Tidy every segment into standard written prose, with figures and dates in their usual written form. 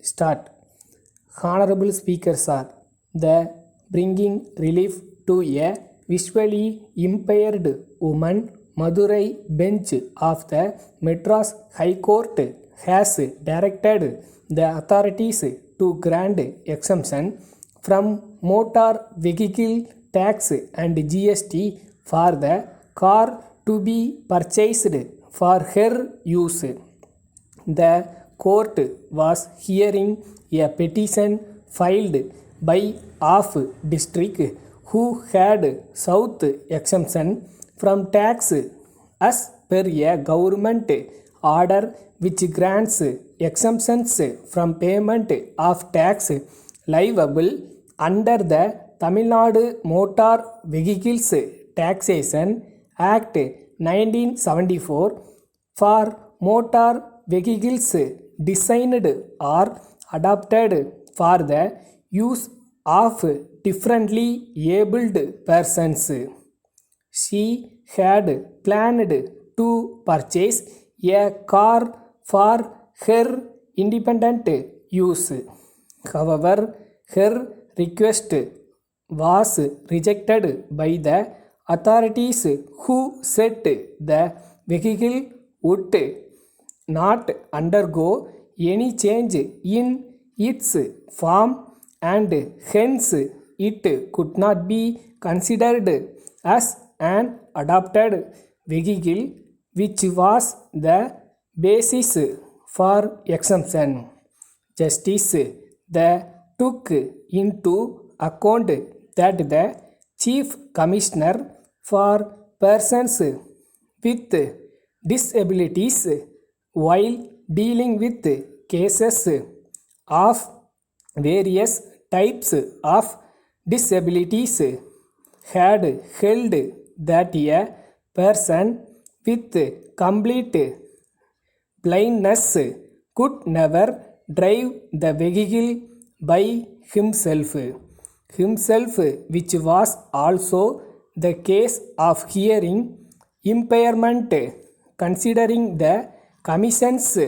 Start. Honorable Speaker Sir, the bringing relief to a visually impaired woman Madurai bench of the Madras High Court has directed the authorities to grant exemption from motor vehicle tax and GST for the car to be purchased for her use. The court was hearing a petition filed by of district who had sought exemption from tax as per a government order which grants exemptions from payment of tax liable under the Tamil Nadu Motor Vehicles Taxation Act 1974 for motor vehicles designed or adapted for the use of differently abled persons. She had planned to purchase a car for her independent use. However, her request was rejected by the authorities who said the vehicle would not undergo any change in its form and hence it could not be considered as an adopted vehicle, which was the basis for exemption. Justice took into account that the Chief Commissioner for Persons with Disabilities, while dealing with cases of various types of disabilities, had held that a person with complete blindness could never drive the vehicle by himself, which was also the case of hearing impairment. Considering the Commission's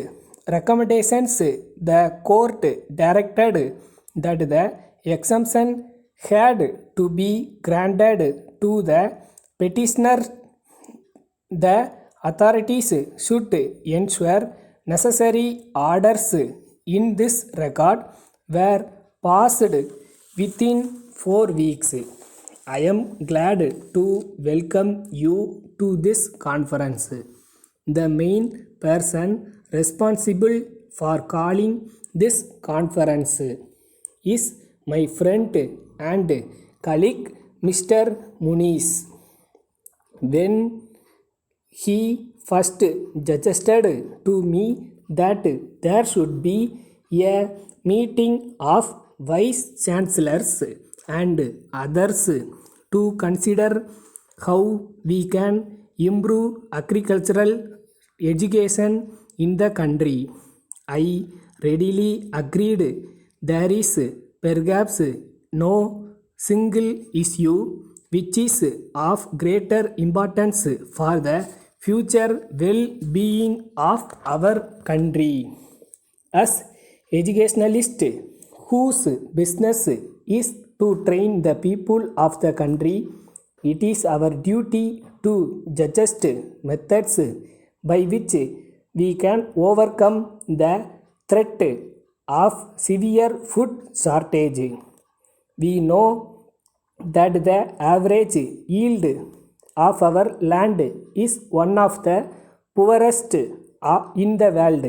recommendations, the court directed that the exemption had to be granted to the petitioner. The authorities should ensure necessary orders in this regard were passed within 4 weeks. I am glad to welcome you to this conference. The main person responsible for calling this conference is my friend and colleague Mr. Muniz. When he first suggested to me that there should be a meeting of vice chancellors and others to consider how we can improve agricultural education in the country, I readily agreed. There is perhaps no single issue which is of greater importance for the future well-being of our country. As educationalists whose business is to train the people of the country, it is our duty to suggest methods by which we can overcome the threat of severe food shortage. We know that the average yield of our land is one of the poorest in the world.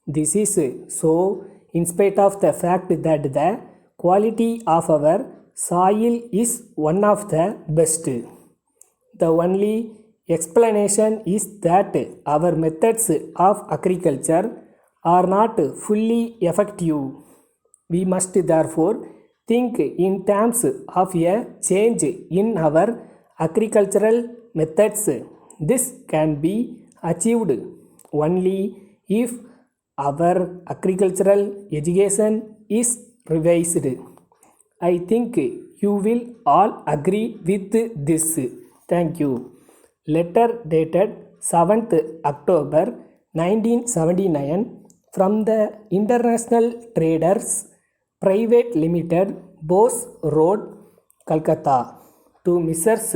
This is so in spite of the fact that the quality of our soil is one of the best. The only explanation is that our methods of agriculture are not fully effective. We must therefore think in terms of a change in our agricultural methods. This can be achieved only if our agricultural education is revised. I think you will all agree with this. Thank you. Letter dated 7th October 1979 From the International Traders Private Limited, Bose Road, Calcutta, to Messrs.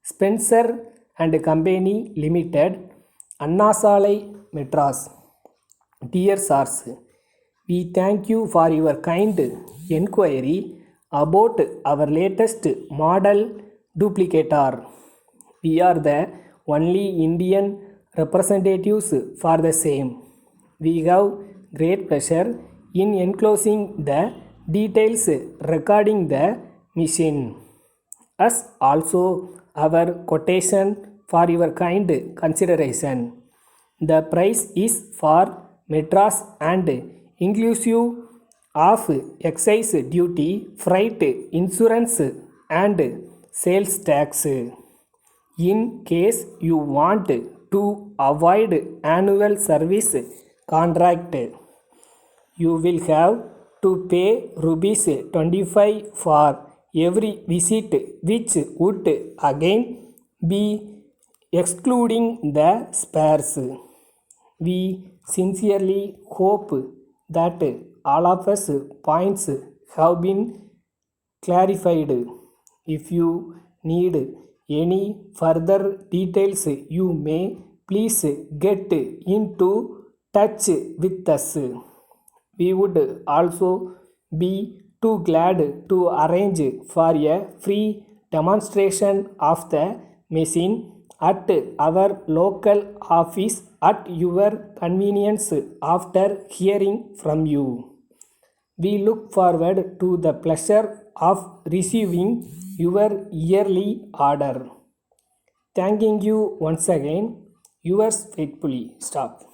Spencer and Company Limited, Anna Salai, Madras. Dear Sirs, we thank you for your kind enquiry about our latest model duplicator. We are the only Indian representatives for the same. We have great pleasure in enclosing the details regarding the machine, as also our quotation for your kind consideration. The price is for Madras and inclusive of excise duty, freight, insurance and sales tax. In case you want to avoid annual service contract, you will have to pay rupees 25 for every visit, which would again be excluding the spares. We sincerely hope that all of us points have been clarified. If you need any further details, you may please get into touch with us. We would also be too glad to arrange for a free demonstration of the machine at our local office at your convenience after hearing from you. We look forward to the pleasure of receiving your yearly order. Thanking you once again, yours faithfully, Staff.